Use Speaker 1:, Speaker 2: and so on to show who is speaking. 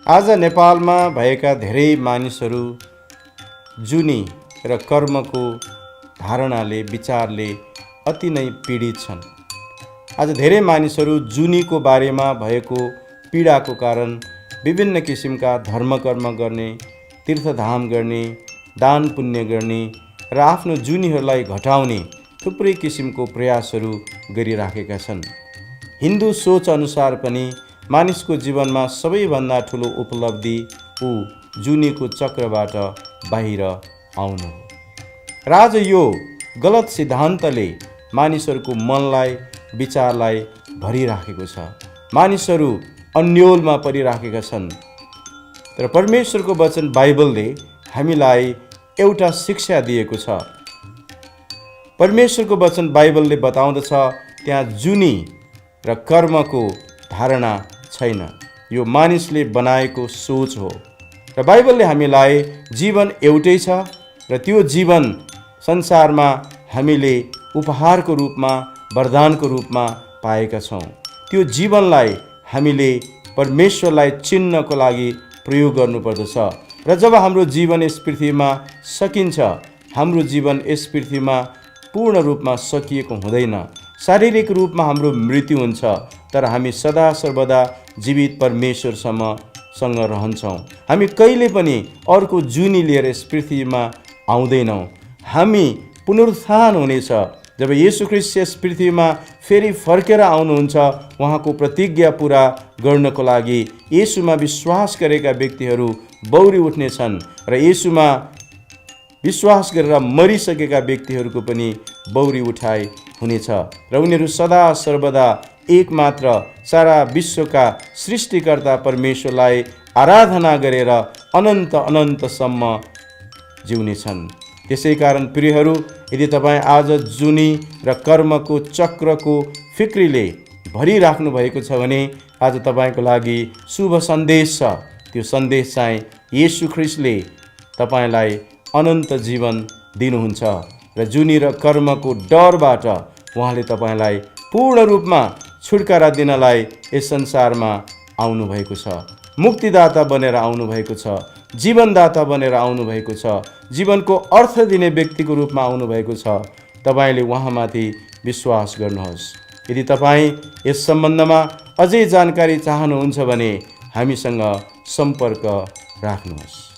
Speaker 1: आज नेपालमा भएका धेरै मानिसहरू जुनी र कर्मको धारणाले विचारले अति नै पीडित छन्। आज धेरै मानिसहरू जुनीको बारेमा भएको पीडाको कारण विभिन्न किसिमका धर्मकर्म गर्ने, तीर्थधाम गर्ने, दान पुण्य गर्ने र आफ्नो जुनीहरूलाई घटाउने थुप्रै किसिमको प्रयासहरू गरिराखेका छन्। हिन्दू सोच अनुसार पनि मानिसको जीवनमा सबैभन्दा ठुलो उपलब्धि ऊ जुनीको चक्रबाट बाहिर आउनु हो। र आज यो गलत सिद्धान्तले मानिसहरूको मनलाई, विचारलाई भरिराखेको छ। मानिसहरू अन्योलमा परिराखेका छन्। तर परमेश्वरको वचन बाइबलले हामीलाई एउटा शिक्षा दिएको छ। परमेश्वरको वचन बाइबलले बताउँदछ त्यहाँ जुनी र कर्मको धारणा छैन। यो मानिसले बनाएको सोच हो। र बाइबलले हामीलाई जीवन एउटै छ र त्यो जीवन संसारमा हामीले उपहारको रूपमा, वरदानको रूपमा पाएका छौँ। त्यो जीवनलाई हामीले परमेश्वरलाई चिन्नको लागि प्रयोग गर्नुपर्दछ। र जब हाम्रो जीवन यस पृथ्वीमा सकिन्छ, हाम्रो जीवन यस पृथ्वीमा पूर्ण रूपमा सकिएको हुँदैन। शारीरिक रूपमा हाम्रो मृत्यु हुन्छ, तर हामी सदा सर्वदा जीवित परमेश्वरसँग रहन्छौँ। हामी कहिले पनि अर्को जुनी लिएर यस पृथ्वीमा आउँदैनौँ। हामी पुनरुत्थान हुनेछ। जब येशू ख्रीष्ट यस पृथ्वीमा फेरि फर्केर आउनुहुन्छ, उहाँको प्रतिज्ञा पुरा गर्नको लागि येशूमा विश्वास गरेका व्यक्तिहरू बौरी उठ्नेछन् र येशूमा विश्वास गरेर मरिसकेका व्यक्तिहरूको पनि बौरी उठाइ हुनेछ र उनीहरू सदा सर्वदा एकमात्र सारा विश्वका सृष्टिकर्ता परमेश्वरलाई आराधना गरेर अनन्त अनन्तसम्म जिउनेछन्। त्यसै कारण प्रियहरू, यदि तपाईँ आज जुनी र कर्मको चक्रको फिक्रीले भरिराख्नु भएको छ भने आज तपाईँको लागि शुभ सन्देश छ। त्यो सन्देश चाहिँ येशू ख्रीष्टले तपाईँलाई अनन्त जीवन दिनुहुन्छ र जुनी र कर्मको डरबाट उहाँले तपाईँलाई पूर्ण रूपमा छुटकारा दिनलाई यस संसारमा आउनुभएको छ। मुक्तिदाता बनेर आउनुभएको छ, जीवनदाता बनेर आउनुभएको छ, जीवनको अर्थ दिने व्यक्तिको रूपमा आउनुभएको छ। तपाईँले उहाँमाथि विश्वास गर्नुहोस्। यदि तपाईँ यस सम्बन्धमा अझै जानकारी चाहनुहुन्छ भने हामीसँग सम्पर्क राख्नुहोस्।